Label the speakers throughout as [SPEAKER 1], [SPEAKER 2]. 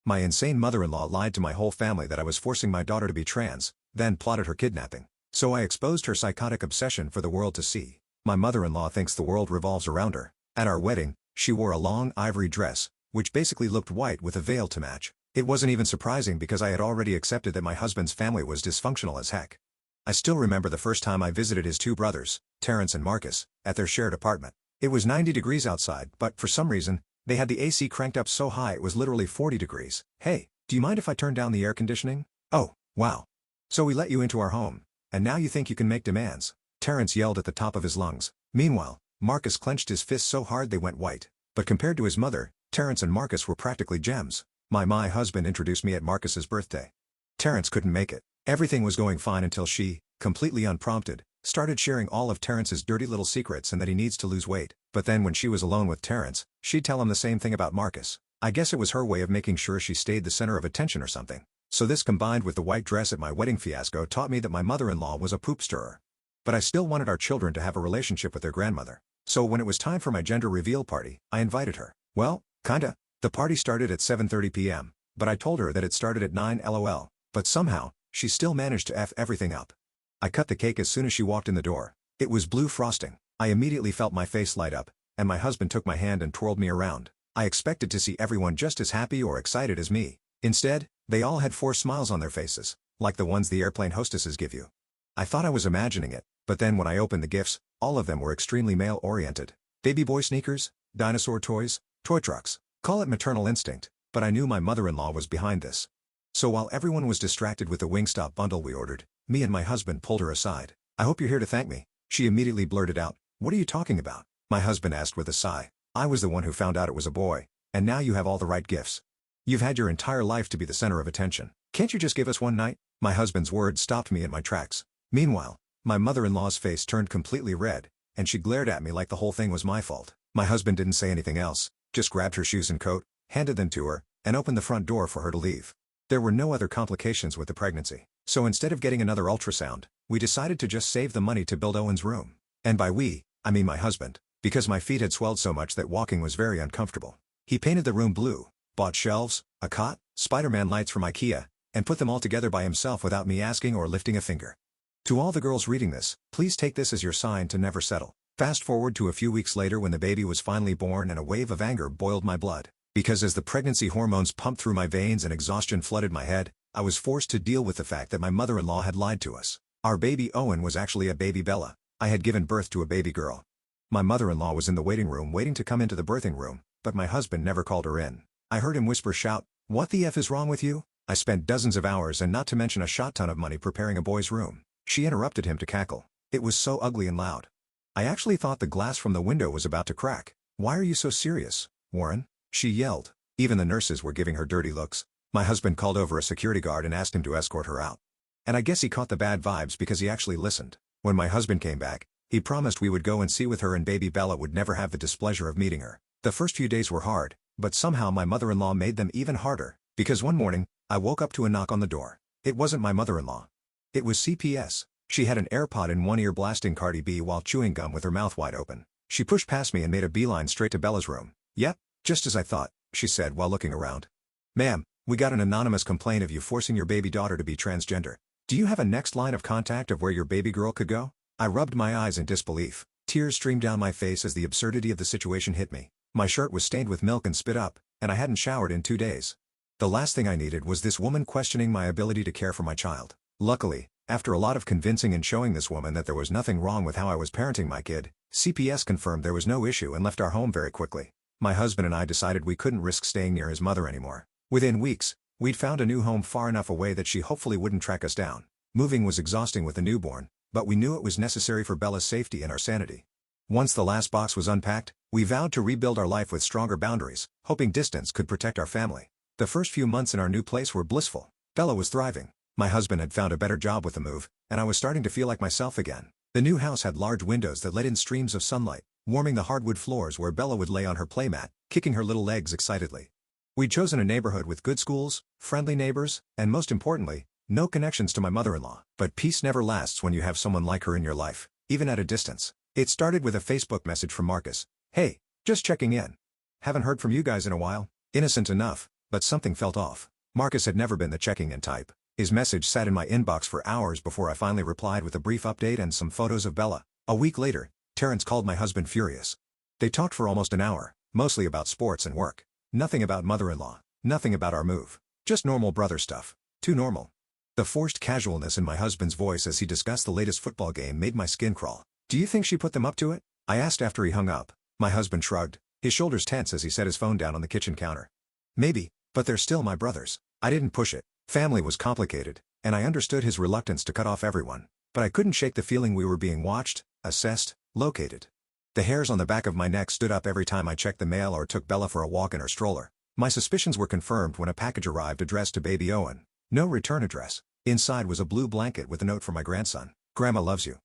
[SPEAKER 1] My insane mother-in-law lied to my whole family that I was forcing my daughter to be trans, then plotted her kidnapping. So I exposed her psychotic obsession for the world to see. My mother-in-law thinks the world revolves around her. At our wedding, she wore a long ivory dress, which basically looked white with a veil to match. It wasn't even surprising because I had already accepted that my husband's family was dysfunctional as heck. I still remember the first time I visited his two brothers, Terrence and Marcus, at their shared apartment. It was 90 degrees outside, but for some reason, they had the AC cranked up so high it was literally 40 degrees. "Hey, do you mind if I turn down the air conditioning?" "Oh, wow. So we let you into our home, and now you think you can make demands?" Terrence yelled at the top of his lungs. Meanwhile, Marcus clenched his fists so hard they went white. But compared to his mother, Terrence and Marcus were practically gems. My husband introduced me at Marcus's birthday. Terrence couldn't make it. Everything was going fine until she, completely unprompted, started sharing all of Terrence's dirty little secrets and that he needs to lose weight. But then when she was alone with Terrence, she'd tell him the same thing about Marcus. I guess it was her way of making sure she stayed the center of attention or something. So this combined with the white dress at my wedding fiasco taught me that my mother-in-law was a poop stirrer. But I still wanted our children to have a relationship with their grandmother. So when it was time for my gender reveal party, I invited her. Well, kinda. The party started at 7:30 p.m., but I told her that it started at 9 LOL. But somehow, she still managed to F everything up. I cut the cake as soon as she walked in the door. It was blue frosting. I immediately felt my face light up, and my husband took my hand and twirled me around. I expected to see everyone just as happy or excited as me. Instead, they all had forced smiles on their faces, like the ones the airplane hostesses give you. I thought I was imagining it, but then when I opened the gifts, all of them were extremely male-oriented. Baby boy sneakers, dinosaur toys, toy trucks. Call it maternal instinct, but I knew my mother-in-law was behind this. So while everyone was distracted with the Wingstop bundle we ordered, me and my husband pulled her aside. "I hope you're here to thank me." She immediately blurted out, "What are you talking about?" My husband asked with a sigh. "I was the one who found out it was a boy, and now you have all the right gifts. You've had your entire life to be the center of attention. Can't you just give us one night?" My husband's words stopped me in my tracks. Meanwhile, my mother-in-law's face turned completely red, and she glared at me like the whole thing was my fault. My husband didn't say anything else, just grabbed her shoes and coat, handed them to her, and opened the front door for her to leave. There were no other complications with the pregnancy, so instead of getting another ultrasound, we decided to just save the money to build Owen's room. And by we, I mean my husband, because my feet had swelled so much that walking was very uncomfortable. He painted the room blue, bought shelves, a cot, Spider-Man lights from IKEA, and put them all together by himself without me asking or lifting a finger. To all the girls reading this, please take this as your sign to never settle. Fast forward to a few weeks later when the baby was finally born and a wave of anger boiled my blood. Because as the pregnancy hormones pumped through my veins and exhaustion flooded my head, I was forced to deal with the fact that my mother-in-law had lied to us. Our baby Owen was actually a baby Bella. I had given birth to a baby girl. My mother-in-law was in the waiting room waiting to come into the birthing room, but my husband never called her in. I heard him whisper shout, "What the F is wrong with you?" I spent dozens of hours and not to mention a shot ton of money preparing a boy's room. She interrupted him to cackle. It was so ugly and loud. I actually thought the glass from the window was about to crack. "Why are you so serious, Warren?" she yelled. Even the nurses were giving her dirty looks. My husband called over a security guard and asked him to escort her out. And I guess he caught the bad vibes because he actually listened. When my husband came back, he promised we would go and see with her and baby Bella would never have the displeasure of meeting her. The first few days were hard, but somehow my mother-in-law made them even harder, because one morning, I woke up to a knock on the door. It wasn't my mother-in-law. It was CPS. She had an AirPod in one ear blasting Cardi B while chewing gum with her mouth wide open. She pushed past me and made a beeline straight to Bella's room. "Yep, just as I thought," she said while looking around. "Ma'am, we got an anonymous complaint of you forcing your baby daughter to be transgender. Do you have a next line of contact of where your baby girl could go?" I rubbed my eyes in disbelief. Tears streamed down my face as the absurdity of the situation hit me. My shirt was stained with milk and spit up, and I hadn't showered in 2 days. The last thing I needed was this woman questioning my ability to care for my child. Luckily, after a lot of convincing and showing this woman that there was nothing wrong with how I was parenting my kid, CPS confirmed there was no issue and left our home very quickly. My husband and I decided we couldn't risk staying near his mother anymore. Within weeks, we'd found a new home far enough away that she hopefully wouldn't track us down. Moving was exhausting with a newborn, but we knew it was necessary for Bella's safety and our sanity. Once the last box was unpacked, we vowed to rebuild our life with stronger boundaries, hoping distance could protect our family. The first few months in our new place were blissful. Bella was thriving. My husband had found a better job with the move, and I was starting to feel like myself again. The new house had large windows that let in streams of sunlight, warming the hardwood floors where Bella would lay on her playmat, kicking her little legs excitedly. We'd chosen a neighborhood with good schools, friendly neighbors, and most importantly, no connections to my mother-in-law. But peace never lasts when you have someone like her in your life, even at a distance. It started with a Facebook message from Marcus. "Hey, just checking in. Haven't heard from you guys in a while." Innocent enough, But something felt off. Marcus had never been the checking-in type. His message sat in my inbox for hours before I finally replied with a brief update and some photos of Bella. A week later, Terrence called my husband furious. They talked for almost an hour, mostly about sports and work. Nothing about mother-in-law. Nothing about our move. Just normal brother stuff. Too normal. The forced casualness in my husband's voice as he discussed the latest football game made my skin crawl. "Do you think she put them up to it?" I asked after he hung up. My husband shrugged, his shoulders tense as he set his phone down on the kitchen counter. "Maybe, but they're still my brothers. I didn't push it. Family was complicated, and I understood his reluctance to cut off everyone. But I couldn't shake the feeling we were being watched, assessed, located." The hairs on the back of my neck stood up every time I checked the mail or took Bella for a walk in her stroller. My suspicions were confirmed when a package arrived addressed to baby Owen. No return address. Inside was a blue blanket with a note for my grandson. "Grandma loves you."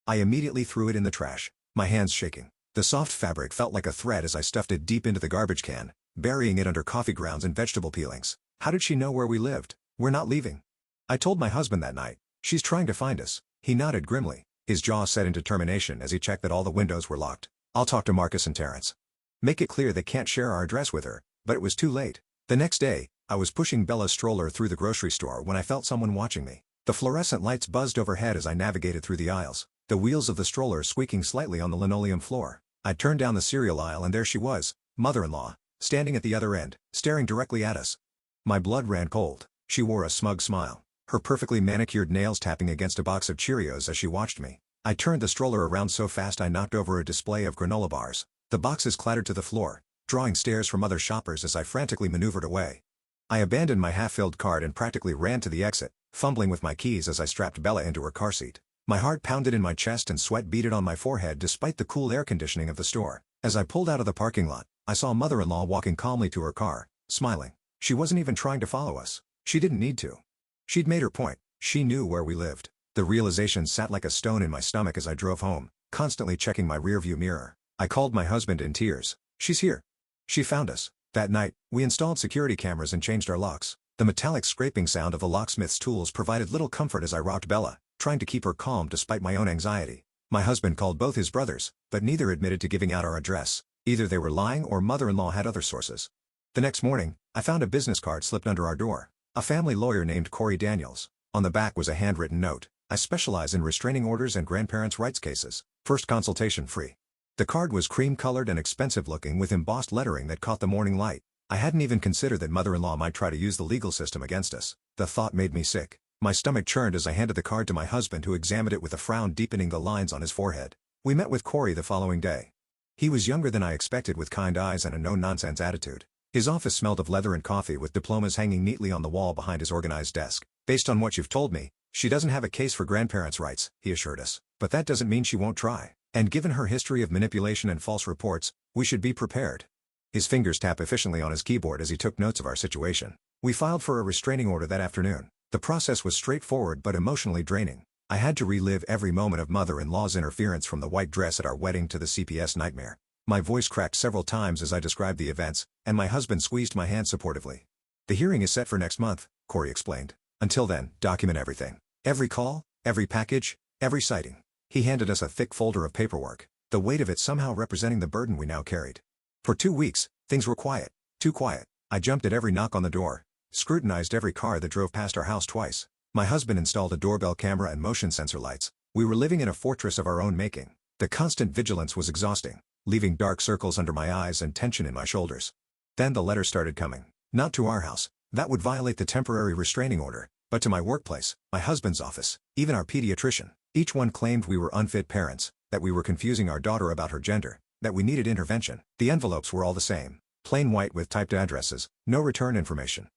[SPEAKER 1] I immediately threw it in the trash, my hands shaking. The soft fabric felt like a thread as I stuffed it deep into the garbage can, burying it under coffee grounds and vegetable peelings. How did she know where we lived? "We're not leaving." I told my husband that night. "She's trying to find us." He nodded grimly, his jaw set in determination as he checked that all the windows were locked. "I'll talk to Marcus and Terrence. Make it clear they can't share our address with her." But it was too late. The next day, I was pushing Bella's stroller through the grocery store when I felt someone watching me. The fluorescent lights buzzed overhead as I navigated through the aisles, the wheels of the stroller squeaking slightly on the linoleum floor. I turned down the cereal aisle and there she was, mother-in-law, standing at the other end, staring directly at us. My blood ran cold. She wore a smug smile, her perfectly manicured nails tapping against a box of Cheerios as she watched me. I turned the stroller around so fast I knocked over a display of granola bars. The boxes clattered to the floor, drawing stares from other shoppers as I frantically maneuvered away. I abandoned my half-filled cart and practically ran to the exit, fumbling with my keys as I strapped Bella into her car seat. My heart pounded in my chest and sweat beaded on my forehead despite the cool air conditioning of the store. As I pulled out of the parking lot, I saw mother-in-law walking calmly to her car, smiling. She wasn't even trying to follow us. She didn't need to. She'd made her point. She knew where we lived. The realization sat like a stone in my stomach as I drove home, constantly checking my rearview mirror. I called my husband in tears. "She's here. She found us." That night, we installed security cameras and changed our locks. The metallic scraping sound of the locksmith's tools provided little comfort as I rocked Bella, trying to keep her calm despite my own anxiety. My husband called both his brothers, but neither admitted to giving out our address. Either they were lying or mother-in-law had other sources. The next morning, I found a business card slipped under our door. A family lawyer named Corey Daniels. On the back was a handwritten note. "I specialize in restraining orders and grandparents' rights cases. First consultation free." The card was cream-colored and expensive-looking with embossed lettering that caught the morning light. I hadn't even considered that mother-in-law might try to use the legal system against us. The thought made me sick. My stomach churned as I handed the card to my husband, who examined it with a frown deepening the lines on his forehead. We met with Corey the following day. He was younger than I expected, with kind eyes and a no-nonsense attitude. His office smelled of leather and coffee, with diplomas hanging neatly on the wall behind his organized desk. "Based on what you've told me, she doesn't have a case for grandparents' rights," he assured us. "But that doesn't mean she won't try. And given her history of manipulation and false reports, we should be prepared." His fingers tapped efficiently on his keyboard as he took notes of our situation. We filed for a restraining order that afternoon. The process was straightforward but emotionally draining. I had to relive every moment of mother-in-law's interference, from the white dress at our wedding to the CPS nightmare. My voice cracked several times as I described the events, and my husband squeezed my hand supportively. "The hearing is set for next month," Corey explained. "Until then, document everything. Every call, every package, every sighting." He handed us a thick folder of paperwork, the weight of it somehow representing the burden we now carried. For 2 weeks, things were quiet. Too quiet. I jumped at every knock on the door, scrutinized every car that drove past our house twice. My husband installed a doorbell camera and motion sensor lights. We were living in a fortress of our own making. The constant vigilance was exhausting, leaving dark circles under my eyes and tension in my shoulders. Then the letters started coming. Not to our house. That would violate the temporary restraining order. But to my workplace, my husband's office, even our pediatrician. Each one claimed we were unfit parents, that we were confusing our daughter about her gender, that we needed intervention. The envelopes were all the same. Plain white with typed addresses, no return information.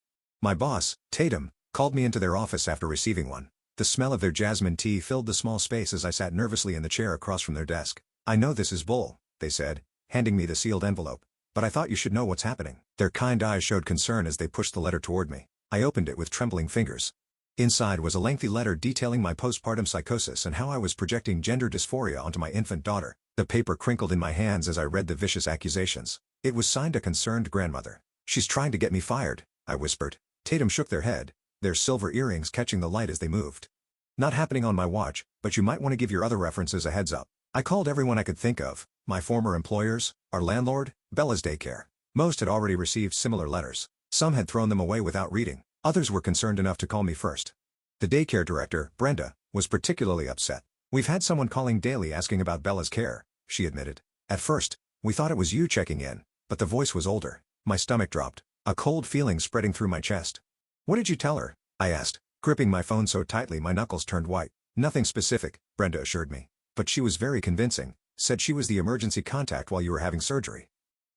[SPEAKER 1] My boss, Tatum, called me into their office after receiving one. The smell of their jasmine tea filled the small space as I sat nervously in the chair across from their desk. "I know this is bull," they said, handing me the sealed envelope. "But I thought you should know what's happening." Their kind eyes showed concern as they pushed the letter toward me. I opened it with trembling fingers. Inside was a lengthy letter detailing my postpartum psychosis and how I was projecting gender dysphoria onto my infant daughter. The paper crinkled in my hands as I read the vicious accusations. It was signed a concerned grandmother. "She's trying to get me fired," I whispered. Tatum shook their head, their silver earrings catching the light as they moved. "Not happening on my watch, but you might want to give your other references a heads up." I called everyone I could think of, my former employers, our landlord, Bella's daycare. Most had already received similar letters. Some had thrown them away without reading. Others were concerned enough to call me first. The daycare director, Brenda, was particularly upset. "We've had someone calling daily asking about Bella's care," she admitted. "At first, we thought it was you checking in, but the voice was older." My stomach dropped, a cold feeling spreading through my chest. "What did you tell her?" I asked, gripping my phone so tightly my knuckles turned white. "Nothing specific," Brenda assured me. "But she was very convincing, said she was the emergency contact while you were having surgery."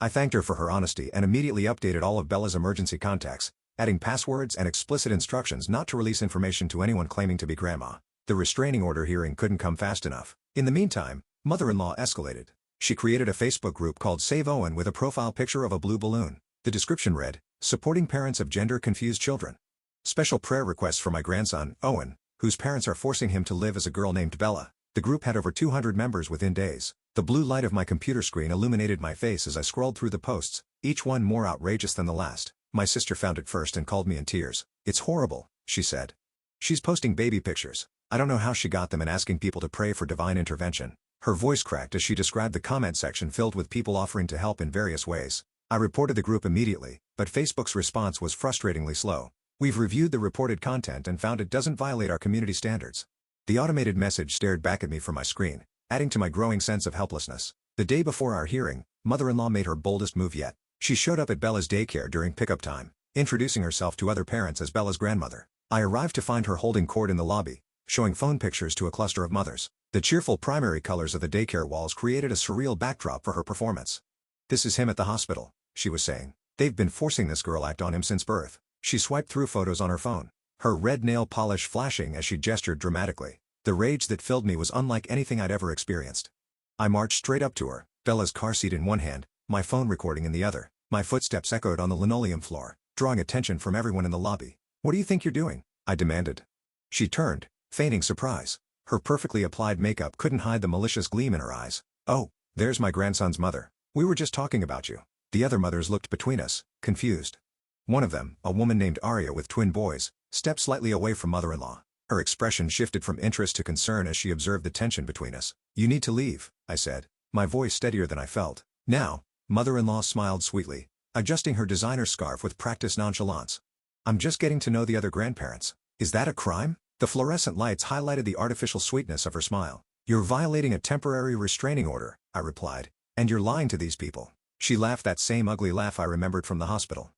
[SPEAKER 1] I thanked her for her honesty and immediately updated all of Bella's emergency contacts, adding passwords and explicit instructions not to release information to anyone claiming to be grandma. The restraining order hearing couldn't come fast enough. In the meantime, mother-in-law escalated. She created a Facebook group called Save Owen with a profile picture of a blue balloon. The description read, "Supporting parents of gender-confused children. Special prayer requests for my grandson, Owen, whose parents are forcing him to live as a girl named Bella." The group had over 200 members within days. The blue light of my computer screen illuminated my face as I scrolled through the posts, each one more outrageous than the last. My sister found it first and called me in tears. "It's horrible," she said. "She's posting baby pictures. I don't know how she got them and asking people to pray for divine intervention." Her voice cracked as she described the comment section filled with people offering to help in various ways. I reported the group immediately, but Facebook's response was frustratingly slow. "We've reviewed the reported content and found it doesn't violate our community standards." The automated message stared back at me from my screen, adding to my growing sense of helplessness. The day before our hearing, mother-in-law made her boldest move yet. She showed up at Bella's daycare during pickup time, introducing herself to other parents as Bella's grandmother. I arrived to find her holding court in the lobby, showing phone pictures to a cluster of mothers. The cheerful primary colors of the daycare walls created a surreal backdrop for her performance. "This is him at the hospital," she was saying. "They've been forcing this girl act on him since birth." She swiped through photos on her phone, her red nail polish flashing as she gestured dramatically. The rage that filled me was unlike anything I'd ever experienced. I marched straight up to her, Bella's car seat in one hand, my phone recording in the other. My footsteps echoed on the linoleum floor, drawing attention from everyone in the lobby. "What do you think you're doing?" I demanded. She turned, feigning surprise. Her perfectly applied makeup couldn't hide the malicious gleam in her eyes. "Oh, there's my grandson's mother. We were just talking about you." The other mothers looked between us, confused. One of them, a woman named Arya with twin boys, stepped slightly away from mother-in-law. Her expression shifted from interest to concern as she observed the tension between us. "You need to leave," I said, my voice steadier than I felt. "Now," mother-in-law smiled sweetly, adjusting her designer scarf with practiced nonchalance. "I'm just getting to know the other grandparents." "Is that a crime?" The fluorescent lights highlighted the artificial sweetness of her smile. "You're violating a temporary restraining order," I replied, "and you're lying to these people." She laughed that same ugly laugh I remembered from the hospital.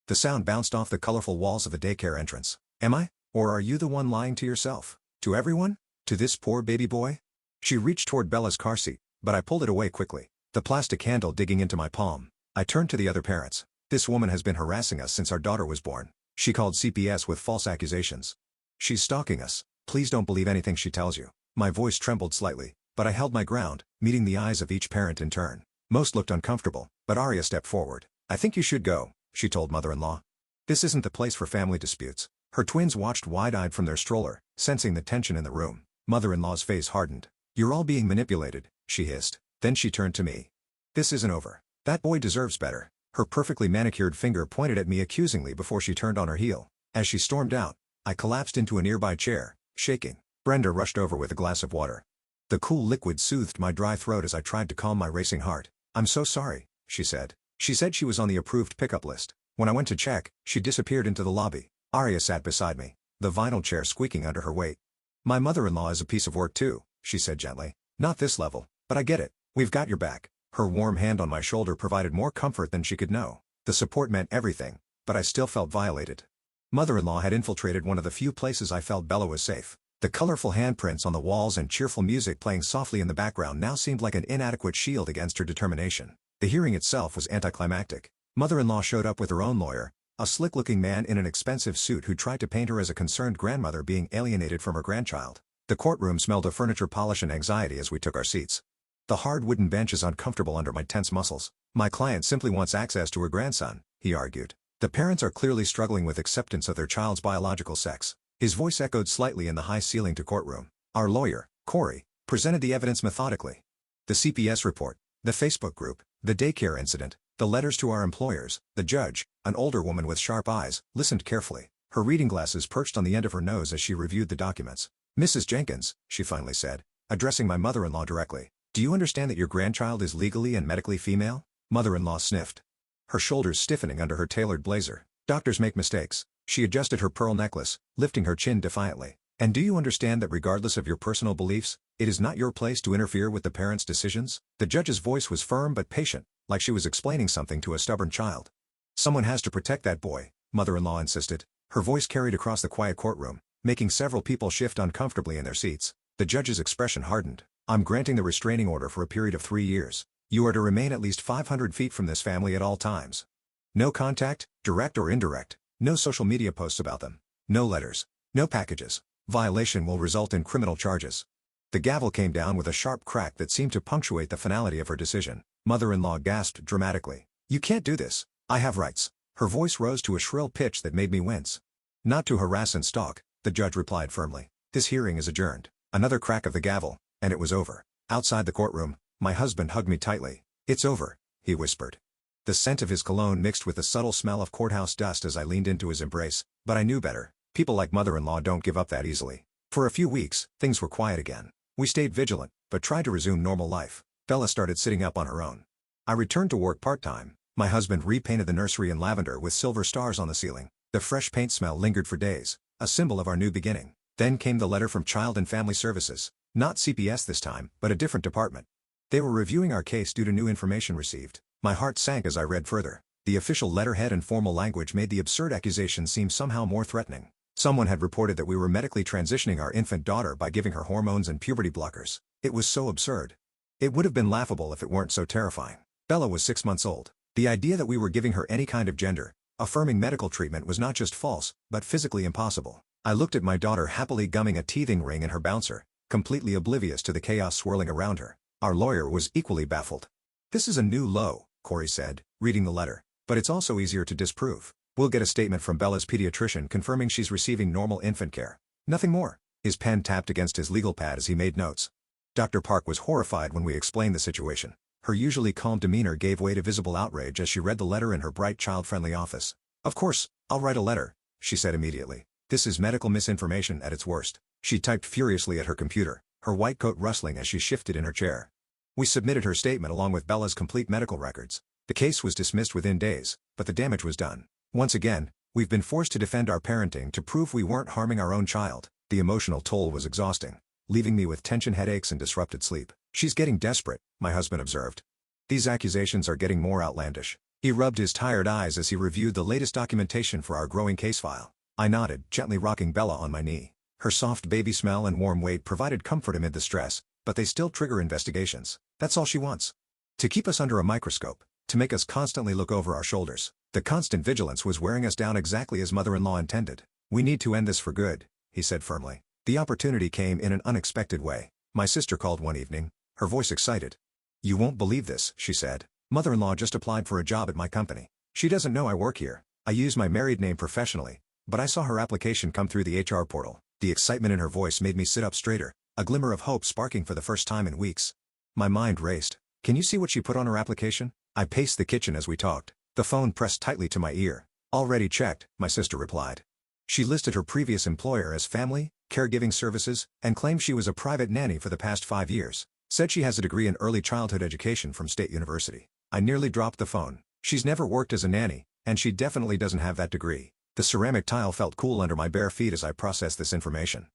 [SPEAKER 1] The sound bounced off the colorful walls of the daycare entrance. "Am I? Or are you the one lying to yourself? To everyone? To this poor baby boy?" She reached toward Bella's car seat, but I pulled it away quickly, the plastic handle digging into my palm. I turned to the other parents. "This woman has been harassing us since our daughter was born. She called CPS with false accusations. She's stalking us. Please don't believe anything she tells you." My voice trembled slightly, but I held my ground, meeting the eyes of each parent in turn. Most looked uncomfortable, but Arya stepped forward. "I think you should go," she told mother-in-law. "This isn't the place for family disputes." Her twins watched wide-eyed from their stroller, sensing the tension in the room. Mother-in-law's face hardened. "You're all being manipulated," she hissed. Then she turned to me. "This isn't over. That boy deserves better." Her perfectly manicured finger pointed at me accusingly before she turned on her heel. As she stormed out, I collapsed into a nearby chair, shaking. Brenda rushed over with a glass of water. The cool liquid soothed my dry throat as I tried to calm my racing heart. "I'm so sorry," she said. She said she was on the approved pickup list. When I went to check, she disappeared into the lobby. Arya sat beside me, the vinyl chair squeaking under her weight. "My mother-in-law is a piece of work too," she said gently. "Not this level, but I get it. We've got your back." Her warm hand on my shoulder provided more comfort than she could know. The support meant everything, but I still felt violated. Mother-in-law had infiltrated one of the few places I felt Bella was safe. The colorful handprints on the walls and cheerful music playing softly in the background now seemed like an inadequate shield against her determination. The hearing itself was anticlimactic. Mother-in-law showed up with her own lawyer, a slick-looking man in an expensive suit who tried to paint her as a concerned grandmother being alienated from her grandchild. The courtroom smelled of furniture polish and anxiety as we took our seats. The hard wooden bench is uncomfortable under my tense muscles. "My client simply wants access to her grandson," he argued. "The parents are clearly struggling with acceptance of their child's biological sex." His voice echoed slightly in the high ceiling to courtroom. Our lawyer, Corey, presented the evidence methodically. The CPS report, the Facebook group, the daycare incident, the letters to our employers. The judge, an older woman with sharp eyes, listened carefully, her reading glasses perched on the end of her nose as she reviewed the documents. "Mrs. Jenkins," she finally said, addressing my mother-in-law directly, "do you understand that your grandchild is legally and medically female?" Mother-in-law sniffed, her shoulders stiffening under her tailored blazer. Doctors make mistakes. She adjusted her pearl necklace, lifting her chin defiantly. And do you understand that regardless of your personal beliefs, it is not your place to interfere with the parents' decisions? The judge's voice was firm but patient, like she was explaining something to a stubborn child. Someone has to protect that boy, mother-in-law insisted. Her voice carried across the quiet courtroom, making several people shift uncomfortably in their seats. The judge's expression hardened. I'm granting the restraining order for a period of 3 years. You are to remain at least 500 feet from this family at all times. No contact, direct or indirect. No social media posts about them. No letters. No packages. Violation will result in criminal charges. The gavel came down with a sharp crack that seemed to punctuate the finality of her decision. Mother-in-law gasped dramatically. You can't do this. I have rights. Her voice rose to a shrill pitch that made me wince. Not to harass and stalk, the judge replied firmly. This hearing is adjourned. Another crack of the gavel, and it was over. Outside the courtroom, my husband hugged me tightly. It's over, he whispered. The scent of his cologne mixed with the subtle smell of courthouse dust as I leaned into his embrace, but I knew better. People like mother-in-law don't give up that easily. For a few weeks, things were quiet again. We stayed vigilant, but tried to resume normal life. Bella started sitting up on her own. I returned to work part-time. My husband repainted the nursery in lavender with silver stars on the ceiling. The fresh paint smell lingered for days, a symbol of our new beginning. Then came the letter from Child and Family Services. Not CPS this time, but a different department. They were reviewing our case due to new information received. My heart sank as I read further. The official letterhead and formal language made the absurd accusation seem somehow more threatening. Someone had reported that we were medically transitioning our infant daughter by giving her hormones and puberty blockers. It was so absurd. It would have been laughable if it weren't so terrifying. Bella was 6 months old. The idea that we were giving her any kind of gender-affirming medical treatment was not just false, but physically impossible. I looked at my daughter happily gumming a teething ring in her bouncer, completely oblivious to the chaos swirling around her. Our lawyer was equally baffled. This is a new low, Corey said, reading the letter. But it's also easier to disprove. We'll get a statement from Bella's pediatrician confirming she's receiving normal infant care. Nothing more. His pen tapped against his legal pad as he made notes. Dr. Park was horrified when we explained the situation. Her usually calm demeanor gave way to visible outrage as she read the letter in her bright child-friendly office. Of course, I'll write a letter, she said immediately. This is medical misinformation at its worst. She typed furiously at her computer, her white coat rustling as she shifted in her chair. We submitted her statement along with Bella's complete medical records. The case was dismissed within days, but the damage was done. Once again, we've been forced to defend our parenting to prove we weren't harming our own child. The emotional toll was exhausting, leaving me with tension headaches and disrupted sleep. She's getting desperate, my husband observed. These accusations are getting more outlandish. He rubbed his tired eyes as he reviewed the latest documentation for our growing case file. I nodded, gently rocking Bella on my knee. Her soft baby smell and warm weight provided comfort amid the stress, but they still trigger investigations. That's all she wants. To keep us under a microscope. To make us constantly look over our shoulders. The constant vigilance was wearing us down exactly as mother-in-law intended. We need to end this for good, he said firmly. The opportunity came in an unexpected way. My sister called one evening, her voice excited. You won't believe this, she said. Mother-in-law just applied for a job at my company. She doesn't know I work here. I use my married name professionally, but I saw her application come through the HR portal. The excitement in her voice made me sit up straighter, a glimmer of hope sparking for the first time in weeks. My mind raced. Can you see what she put on her application? I paced the kitchen as we talked, the phone pressed tightly to my ear. Already checked, my sister replied. She listed her previous employer as Family, Caregiving Services, and claimed she was a private nanny for the past 5 years. Said she has a degree in early childhood education from State University. I nearly dropped the phone. She's never worked as a nanny, and she definitely doesn't have that degree. The ceramic tile felt cool under my bare feet as I processed this information.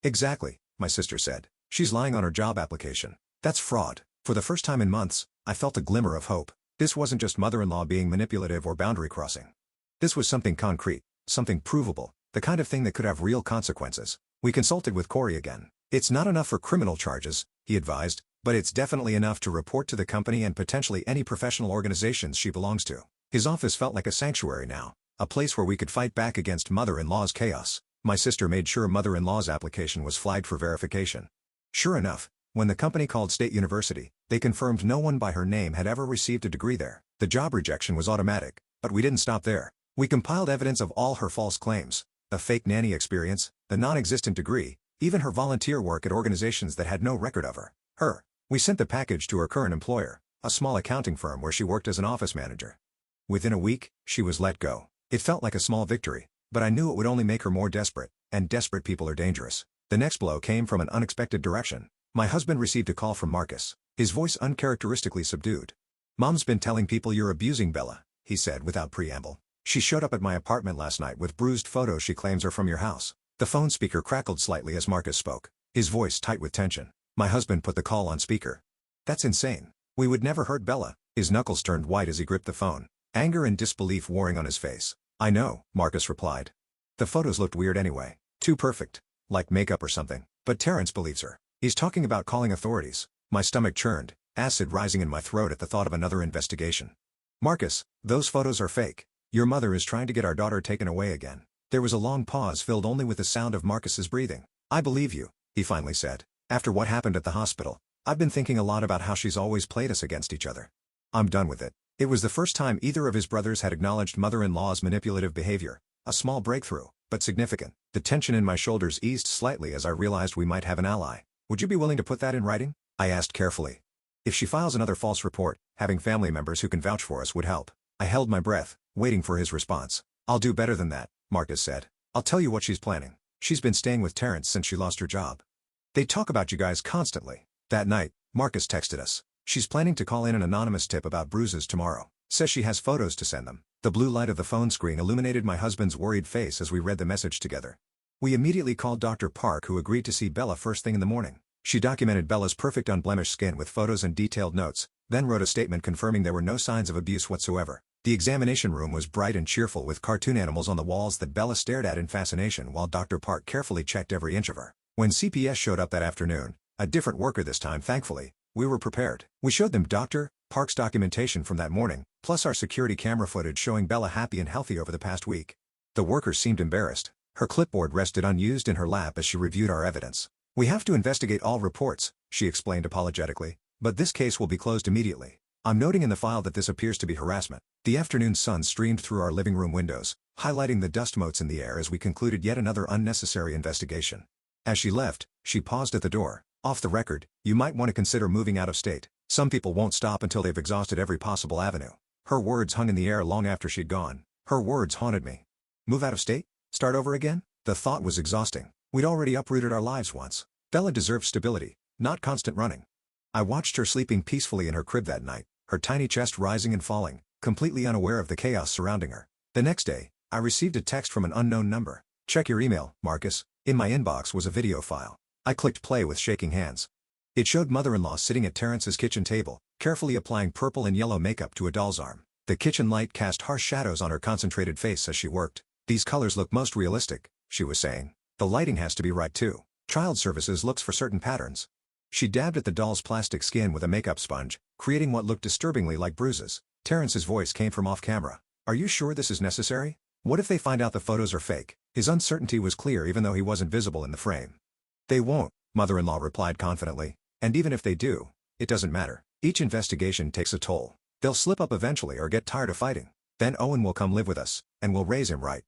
[SPEAKER 1] Exactly, my sister said. She's lying on her job application. That's fraud. For the first time in months, I felt a glimmer of hope. This wasn't just mother-in-law being manipulative or boundary crossing. This was something concrete, something provable, the kind of thing that could have real consequences. We consulted with Corey again. It's not enough for criminal charges, he advised, but it's definitely enough to report to the company and potentially any professional organizations she belongs to. His office felt like a sanctuary now, a place where we could fight back against mother-in-law's chaos. My sister made sure mother-in-law's application was flagged for verification. Sure enough, when the company called State University, they confirmed no one by her name had ever received a degree there. The job rejection was automatic, but we didn't stop there. We compiled evidence of all her false claims, the fake nanny experience, the non-existent degree, even her volunteer work at organizations that had no record of her. We sent the package to her current employer, a small accounting firm where she worked as an office manager. Within a week, she was let go. It felt like a small victory, but I knew it would only make her more desperate, and desperate people are dangerous. The next blow came from an unexpected direction. My husband received a call from Marcus, his voice uncharacteristically subdued. Mom's been telling people you're abusing Bella, he said without preamble. She showed up at my apartment last night with bruised photos she claims are from your house. The phone speaker crackled slightly as Marcus spoke, his voice tight with tension. My husband put the call on speaker. That's insane. We would never hurt Bella. His knuckles turned white as he gripped the phone, anger and disbelief warring on his face. I know, Marcus replied. The photos looked weird anyway. Too perfect. Like makeup or something. But Terrence believes her. He's talking about calling authorities. My stomach churned, acid rising in my throat at the thought of another investigation. Marcus, those photos are fake. Your mother is trying to get our daughter taken away again. There was a long pause filled only with the sound of Marcus's breathing. I believe you, he finally said. After what happened at the hospital, I've been thinking a lot about how she's always played us against each other. I'm done with it. It was the first time either of his brothers had acknowledged mother-in-law's manipulative behavior. A small breakthrough, but significant. The tension in my shoulders eased slightly as I realized we might have an ally. Would you be willing to put that in writing? I asked carefully. If she files another false report, having family members who can vouch for us would help. I held my breath, waiting for his response. I'll do better than that, Marcus said. I'll tell you what she's planning. She's been staying with Terrence since she lost her job. They talk about you guys constantly. That night, Marcus texted us. She's planning to call in an anonymous tip about bruises tomorrow. Says she has photos to send them. The blue light of the phone screen illuminated my husband's worried face as we read the message together. We immediately called Dr. Park, who agreed to see Bella first thing in the morning. She documented Bella's perfect unblemished skin with photos and detailed notes, then wrote a statement confirming there were no signs of abuse whatsoever. The examination room was bright and cheerful with cartoon animals on the walls that Bella stared at in fascination while Dr. Park carefully checked every inch of her. When CPS showed up that afternoon, a different worker this time thankfully, we were prepared. We showed them Dr. Park's documentation from that morning, plus our security camera footage showing Bella happy and healthy over the past week. The worker seemed embarrassed. Her clipboard rested unused in her lap as she reviewed our evidence. We have to investigate all reports, she explained apologetically, but this case will be closed immediately. I'm noting in the file that this appears to be harassment. The afternoon sun streamed through our living room windows, highlighting the dust motes in the air as we concluded yet another unnecessary investigation. As she left, she paused at the door. Off the record, you might want to consider moving out of state. Some people won't stop until they've exhausted every possible avenue. Her words hung in the air long after she'd gone. Her words haunted me. Move out of state? Start over again? The thought was exhausting. We'd already uprooted our lives once. Bella deserved stability, not constant running. I watched her sleeping peacefully in her crib that night, her tiny chest rising and falling, completely unaware of the chaos surrounding her. The next day, I received a text from an unknown number. Check your email, Marcus. In my inbox was a video file. I clicked play with shaking hands. It showed mother-in-law sitting at Terrence's kitchen table, carefully applying purple and yellow makeup to a doll's arm. The kitchen light cast harsh shadows on her concentrated face as she worked. These colors look most realistic, she was saying. The lighting has to be right too. Child Services looks for certain patterns. She dabbed at the doll's plastic skin with a makeup sponge, creating what looked disturbingly like bruises. Terrence's voice came from off-camera. Are you sure this is necessary? What if they find out the photos are fake? His uncertainty was clear even though he wasn't visible in the frame. They won't, mother-in-law replied confidently. And even if they do, it doesn't matter. Each investigation takes a toll. They'll slip up eventually or get tired of fighting. Then Owen will come live with us, and we'll raise him right.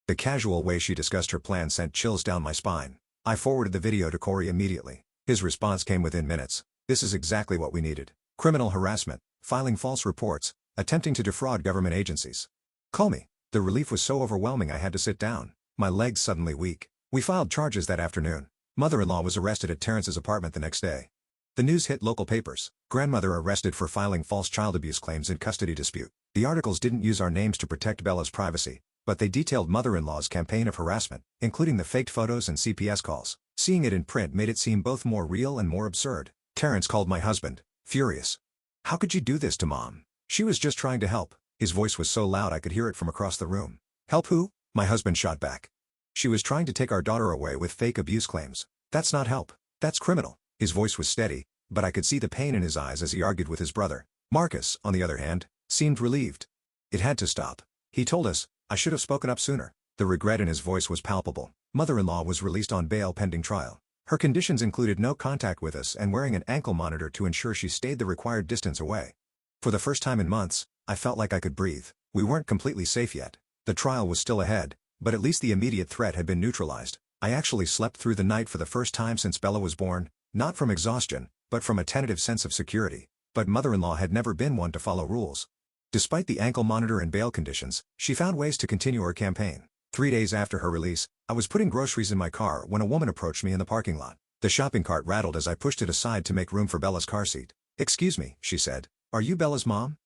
[SPEAKER 1] The casual way she discussed her plan sent chills down my spine. I forwarded the video to Corey immediately. His response came within minutes. This is exactly what we needed. Criminal harassment, filing false reports, attempting to defraud government agencies. Call me. The relief was so overwhelming I had to sit down, my legs suddenly weak. We filed charges that afternoon. Mother-in-law was arrested at Terrence's apartment the next day. The news hit local papers. Grandmother arrested for filing false child abuse claims in custody dispute. The articles didn't use our names to protect Bella's privacy, but they detailed mother-in-law's campaign of harassment, including the faked photos and CPS calls. Seeing it in print made it seem both more real and more absurd. Terrence called my husband, furious. How could you do this to Mom? She was just trying to help. His voice was so loud I could hear it from across the room. Help who? My husband shot back. She was trying to take our daughter away with fake abuse claims. That's not help. That's criminal. His voice was steady, but I could see the pain in his eyes as he argued with his brother. Marcus, on the other hand, seemed relieved. It had to stop. He told us, I should have spoken up sooner. The regret in his voice was palpable. Mother-in-law was released on bail pending trial. Her conditions included no contact with us and wearing an ankle monitor to ensure she stayed the required distance away. For the first time in months, I felt like I could breathe. We weren't completely safe yet. The trial was still ahead, but at least the immediate threat had been neutralized. I actually slept through the night for the first time since Bella was born, not from exhaustion, but from a tentative sense of security. But mother-in-law had never been one to follow rules. Despite the ankle monitor and bail conditions, she found ways to continue her campaign. 3 days after her release, I was putting groceries in my car when a woman approached me in the parking lot. The shopping cart rattled as I pushed it aside to make room for Bella's car seat. Excuse me, she said. Are you Bella's mom?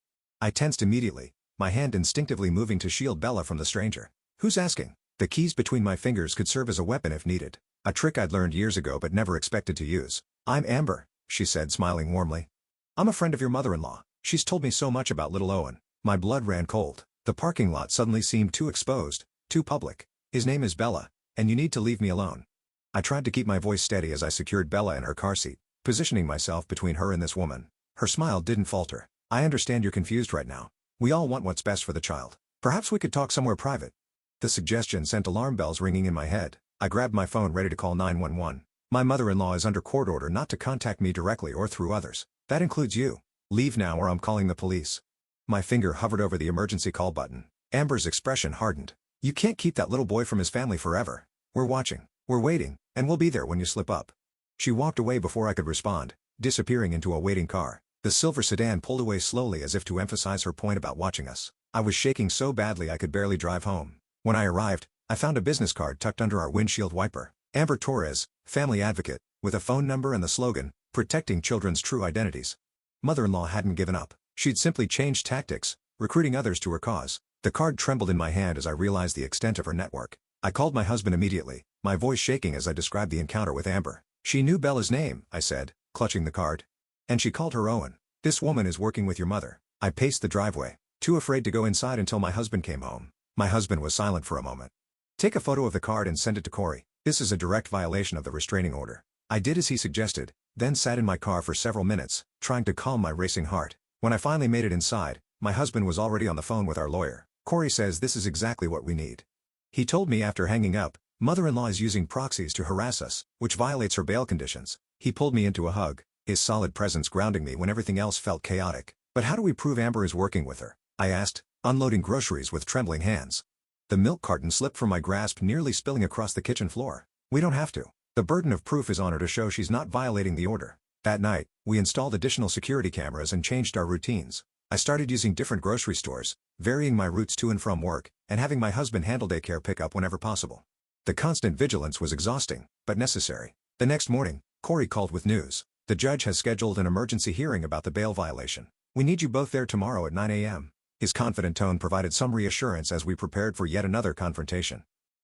[SPEAKER 1] I tensed immediately. my hand instinctively moving to shield Bella from the stranger. Who's asking? The keys between my fingers could serve as a weapon if needed. A trick I'd learned years ago but never expected to use. I'm Amber, she said, smiling warmly. I'm a friend of your mother-in-law. She's told me so much about little Owen. My blood ran cold. The parking lot suddenly seemed too exposed, too public. His name is Bella, and you need to leave me alone. I tried to keep my voice steady as I secured Bella in her car seat, positioning myself between her and this woman. Her smile didn't falter. I understand you're confused right now. We all want what's best for the child. Perhaps we could talk somewhere private. The suggestion sent alarm bells ringing in my head. I grabbed my phone ready to call 911. My mother-in-law is under court order not to contact me directly or through others. That includes you. Leave now or I'm calling the police. My finger hovered over the emergency call button. Amber's expression hardened. You can't keep that little boy from his family forever. We're watching. We're waiting, and we'll be there when you slip up. She walked away before I could respond, disappearing into a waiting car. The silver sedan pulled away slowly as if to emphasize her point about watching us. I was shaking so badly I could barely drive home. When I arrived, I found a business card tucked under our windshield wiper. Amber Torres, family advocate, with a phone number and the slogan, protecting children's true identities. Mother-in-law hadn't given up. She'd simply changed tactics, recruiting others to her cause. The card trembled in my hand as I realized the extent of her network. I called my husband immediately, my voice shaking as I described the encounter with Amber. She knew Bella's name, I said, clutching the card. And she called her Owen. This woman is working with your mother. I paced the driveway, too afraid to go inside until my husband came home. My husband was silent for a moment. Take a photo of the card and send it to Corey. This is a direct violation of the restraining order. I did as he suggested, then sat in my car for several minutes, trying to calm my racing heart. When I finally made it inside, my husband was already on the phone with our lawyer. Corey says this is exactly what we need. He told me after hanging up, mother-in-law is using proxies to harass us, which violates her bail conditions. He pulled me into a hug, his solid presence grounding me when everything else felt chaotic. But how do we prove Amber is working with her? I asked, unloading groceries with trembling hands. The milk carton slipped from my grasp, nearly spilling across the kitchen floor. We don't have to. The burden of proof is on her to show she's not violating the order. That night, we installed additional security cameras and changed our routines. I started using different grocery stores, varying my routes to and from work, and having my husband handle daycare pickup whenever possible. The constant vigilance was exhausting, but necessary. The next morning, Corey called with news. The judge has scheduled an emergency hearing about the bail violation. We need you both there tomorrow at 9 a.m. His confident tone provided some reassurance as we prepared for yet another confrontation.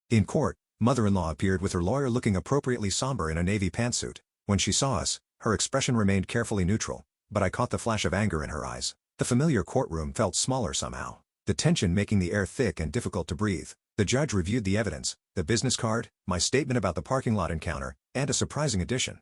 [SPEAKER 1] In court, mother-in-law appeared with her lawyer looking appropriately somber in a navy pantsuit. When she saw us, her expression remained carefully neutral, but I caught the flash of anger in her eyes. The familiar courtroom felt smaller somehow, the tension making the air thick and difficult to breathe. The judge reviewed the evidence, the business card, my statement about the parking lot encounter, and a surprising addition.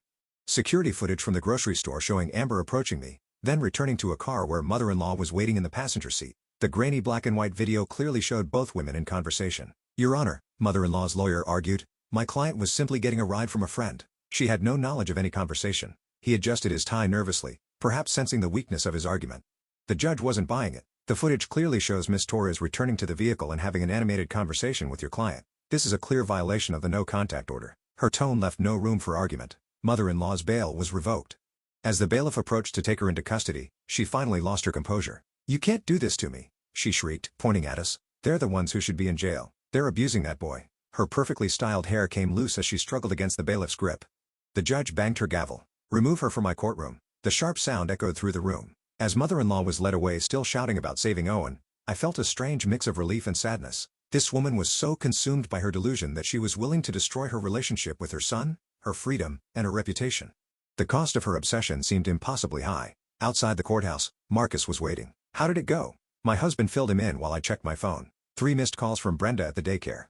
[SPEAKER 1] Security footage from the grocery store showing Amber approaching me, then returning to a car where mother-in-law was waiting in the passenger seat. The grainy black and white video clearly showed both women in conversation. Your Honor, mother-in-law's lawyer argued, my client was simply getting a ride from a friend. She had no knowledge of any conversation. He adjusted his tie nervously, perhaps sensing the weakness of his argument. The judge wasn't buying it. The footage clearly shows Miss Torres returning to the vehicle and having an animated conversation with your client. This is a clear violation of the no-contact order. Her tone left no room for argument. Mother-in-law's bail was revoked. As the bailiff approached to take her into custody, she finally lost her composure. You can't do this to me, she shrieked, pointing at us. They're the ones who should be in jail. They're abusing that boy. Her perfectly styled hair came loose as she struggled against the bailiff's grip. The judge banged her gavel. Remove her from my courtroom. The sharp sound echoed through the room. As mother-in-law was led away still shouting about saving Owen, I felt a strange mix of relief and sadness. This woman was so consumed by her delusion that she was willing to destroy her relationship with her son, her freedom, and her reputation. The cost of her obsession seemed impossibly high. Outside the courthouse, Marcus was waiting. How did it go? My husband filled him in while I checked my phone. 3 missed calls from Brenda at the daycare.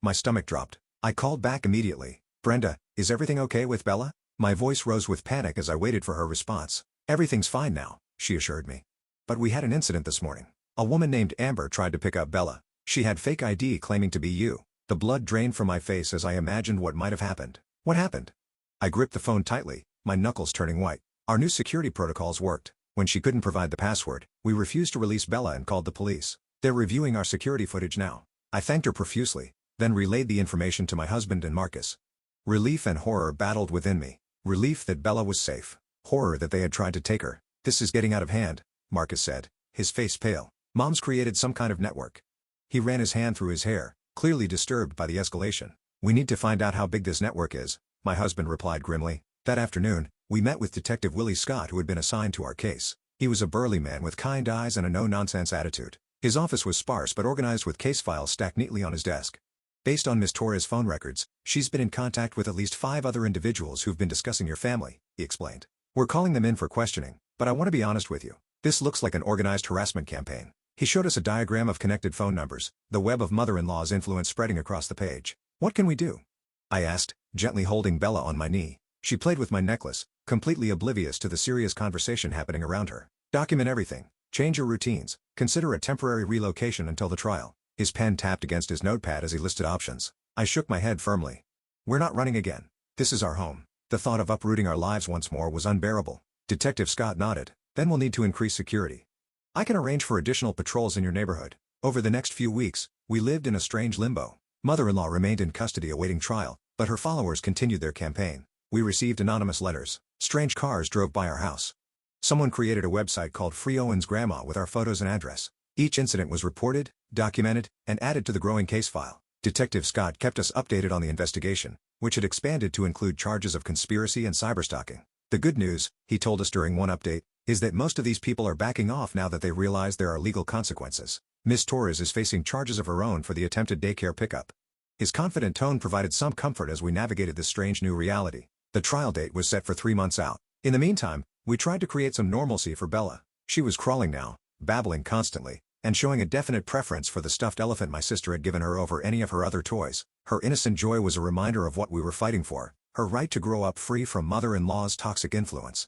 [SPEAKER 1] My stomach dropped. I called back immediately. Brenda, is everything okay with Bella? My voice rose with panic as I waited for her response. Everything's fine now, she assured me. But we had an incident this morning. A woman named Amber tried to pick up Bella. She had fake ID claiming to be you. The blood drained from my face as I imagined what might have happened. What happened? I gripped the phone tightly, my knuckles turning white. Our new security protocols worked. When she couldn't provide the password, we refused to release Bella and called the police. They're reviewing our security footage now. I thanked her profusely, then relayed the information to my husband and Marcus. Relief and horror battled within me. Relief that Bella was safe. Horror that they had tried to take her. This is getting out of hand, Marcus said, his face pale. Mom's created some kind of network. He ran his hand through his hair, clearly disturbed by the escalation. We need to find out how big this network is, my husband replied grimly. That afternoon, we met with Detective Willie Scott, who had been assigned to our case. He was a burly man with kind eyes and a no-nonsense attitude. His office was sparse but organized with case files stacked neatly on his desk. Based on Miss Torres' phone records, she's been in contact with at least 5 other individuals who've been discussing your family, he explained. We're calling them in for questioning, but I want to be honest with you. This looks like an organized harassment campaign. He showed us a diagram of connected phone numbers, the web of mother-in-law's influence spreading across the page. What can we do? I asked, gently holding Bella on my knee. She played with my necklace, completely oblivious to the serious conversation happening around her. Document everything. Change your routines. Consider a temporary relocation until the trial. His pen tapped against his notepad as he listed options. I shook my head firmly. We're not running again. This is our home. The thought of uprooting our lives once more was unbearable. Detective Scott nodded. Then we'll need to increase security. I can arrange for additional patrols in your neighborhood. Over the next few weeks, we lived in a strange limbo. Mother-in-law remained in custody awaiting trial, but her followers continued their campaign. We received anonymous letters. Strange cars drove by our house. Someone created a website called Free Owen's Grandma with our photos and address. Each incident was reported, documented, and added to the growing case file. Detective Scott kept us updated on the investigation, which had expanded to include charges of conspiracy and cyberstalking. The good news, he told us during one update, is that most of these people are backing off now that they realize there are legal consequences. Miss Torres is facing charges of her own for the attempted daycare pickup. His confident tone provided some comfort as we navigated this strange new reality. The trial date was set for 3 months out. In the meantime, we tried to create some normalcy for Bella. She was crawling now, babbling constantly, and showing a definite preference for the stuffed elephant my sister had given her over any of her other toys. Her innocent joy was a reminder of what we were fighting for, her right to grow up free from mother-in-law's toxic influence.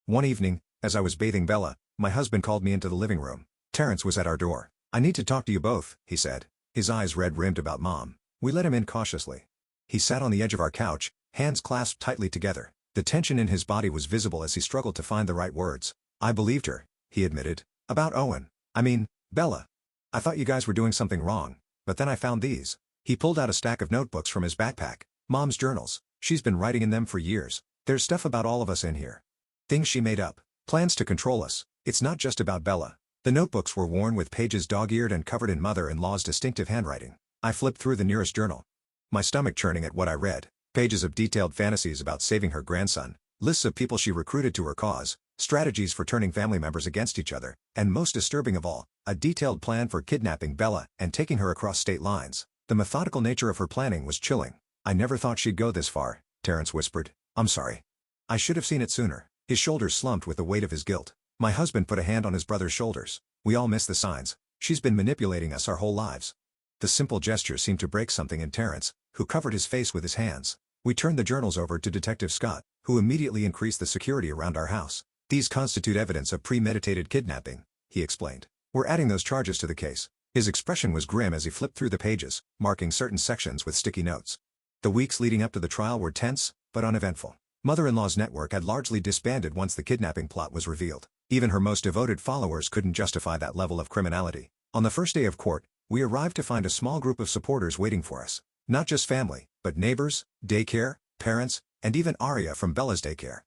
[SPEAKER 1] One evening, as I was bathing Bella, my husband called me into the living room. Terrence was at our door. I need to talk to you both, he said. His eyes red-rimmed about Mom. We let him in cautiously. He sat on the edge of our couch, hands clasped tightly together. The tension in his body was visible as he struggled to find the right words. I believed her, he admitted. About Owen. I mean, Bella. I thought you guys were doing something wrong, but then I found these. He pulled out a stack of notebooks from his backpack. Mom's journals. She's been writing in them for years. There's stuff about all of us in here. Things she made up. Plans to control us. It's not just about Bella. The notebooks were worn with pages dog-eared and covered in mother-in-law's distinctive handwriting. I flipped through the nearest journal, my stomach churning at what I read. Pages of detailed fantasies about saving her grandson, lists of people she recruited to her cause, strategies for turning family members against each other, and most disturbing of all, a detailed plan for kidnapping Bella and taking her across state lines. The methodical nature of her planning was chilling. I never thought she'd go this far, Terrence whispered. I'm sorry. I should have seen it sooner. His shoulders slumped with the weight of his guilt. My husband put a hand on his brother's shoulders. We all miss the signs. She's been manipulating us our whole lives. The simple gesture seemed to break something in Terrence, who covered his face with his hands. We turned the journals over to Detective Scott, who immediately increased the security around our house. These constitute evidence of premeditated kidnapping, he explained. We're adding those charges to the case. His expression was grim as he flipped through the pages, marking certain sections with sticky notes. The weeks leading up to the trial were tense, but uneventful. Mother-in-law's network had largely disbanded once the kidnapping plot was revealed. Even her most devoted followers couldn't justify that level of criminality. On the first day of court, we arrived to find a small group of supporters waiting for us. Not just family, but neighbors, daycare, parents, and even Aria from Bella's daycare.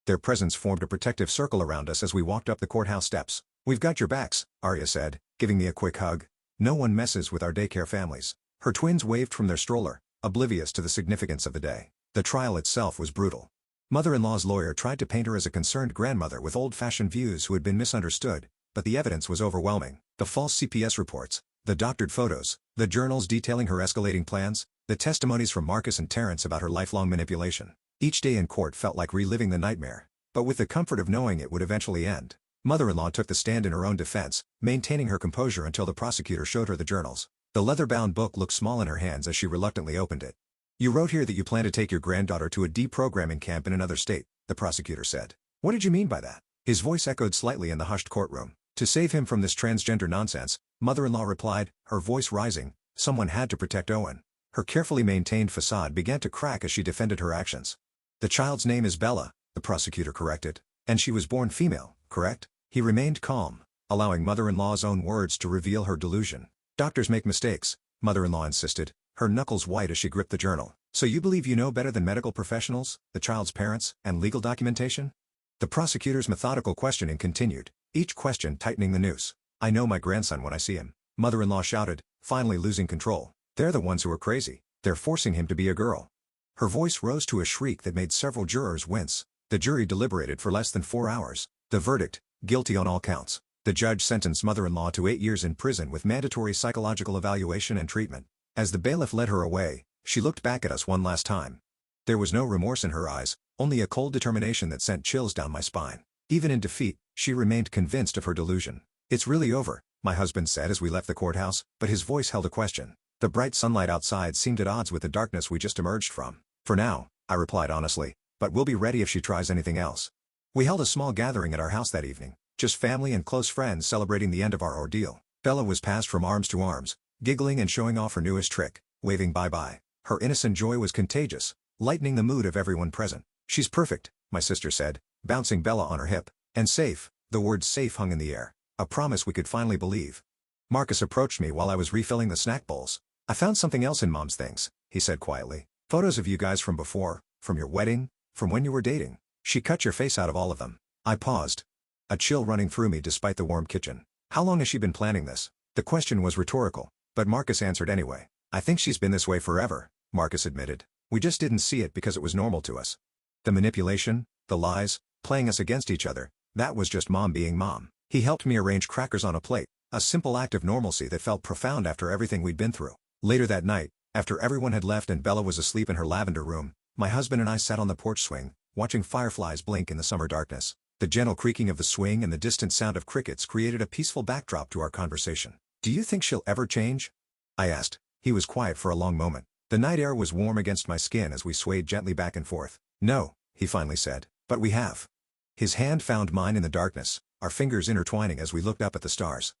[SPEAKER 1] Their presence formed a protective circle around us as we walked up the courthouse steps. We've got your backs, Aria said, giving me a quick hug. No one messes with our daycare families. Her twins waved from their stroller, oblivious to the significance of the day. The trial itself was brutal. Mother-in-law's lawyer tried to paint her as a concerned grandmother with old-fashioned views who had been misunderstood, but the evidence was overwhelming. The false CPS reports, the doctored photos, the journals detailing her escalating plans, the testimonies from Marcus and Terrence about her lifelong manipulation. Each day in court felt like reliving the nightmare, but with the comfort of knowing it would eventually end. Mother-in-law took the stand in her own defense, maintaining her composure until the prosecutor showed her the journals. The leather-bound book looked small in her hands as she reluctantly opened it. You wrote here that you plan to take your granddaughter to a deprogramming camp in another state, the prosecutor said. What did you mean by that? His voice echoed slightly in the hushed courtroom. To save him from this transgender nonsense, mother-in-law replied, her voice rising, someone had to protect Owen. Her carefully maintained facade began to crack as she defended her actions. The child's name is Bella, the prosecutor corrected. And she was born female, correct? He remained calm, allowing mother-in-law's own words to reveal her delusion. Doctors make mistakes, mother-in-law insisted, her knuckles white as she gripped the journal. So you believe you know better than medical professionals, the child's parents, and legal documentation? The prosecutor's methodical questioning continued, each question tightening the noose. I know my grandson when I see him, mother-in-law shouted, finally losing control. They're the ones who are crazy. They're forcing him to be a girl. Her voice rose to a shriek that made several jurors wince. The jury deliberated for less than 4 hours. The verdict, guilty on all counts. The judge sentenced mother-in-law to 8 years in prison with mandatory psychological evaluation and treatment. As the bailiff led her away, she looked back at us one last time. There was no remorse in her eyes, only a cold determination that sent chills down my spine. Even in defeat, she remained convinced of her delusion. "It's really over," my husband said as we left the courthouse, but his voice held a question. The bright sunlight outside seemed at odds with the darkness we just emerged from. "For now," I replied honestly, "but we'll be ready if she tries anything else." We held a small gathering at our house that evening, just family and close friends celebrating the end of our ordeal. Bella was passed from arms to arms, giggling and showing off her newest trick, waving bye-bye. Her innocent joy was contagious, lightening the mood of everyone present. "She's perfect," my sister said, bouncing Bella on her hip. "And safe." The word safe hung in the air, a promise we could finally believe. Marcus approached me while I was refilling the snack bowls. "I found something else in Mom's things," he said quietly. "Photos of you guys from before, from your wedding, from when you were dating. She cut your face out of all of them." I paused, a chill running through me despite the warm kitchen. How long has she been planning this? The question was rhetorical, but Marcus answered anyway. "I think she's been this way forever," Marcus admitted. "We just didn't see it because it was normal to us. The manipulation, the lies, playing us against each other, that was just Mom being Mom." He helped me arrange crackers on a plate, a simple act of normalcy that felt profound after everything we'd been through. Later that night, after everyone had left and Bella was asleep in her lavender room, my husband and I sat on the porch swing, watching fireflies blink in the summer darkness. The gentle creaking of the swing and the distant sound of crickets created a peaceful backdrop to our conversation. "Do you think she'll ever change?" I asked. He was quiet for a long moment. The night air was warm against my skin as we swayed gently back and forth. "No," he finally said, "but we have." His hand found mine in the darkness, our fingers intertwining as we looked up at the stars.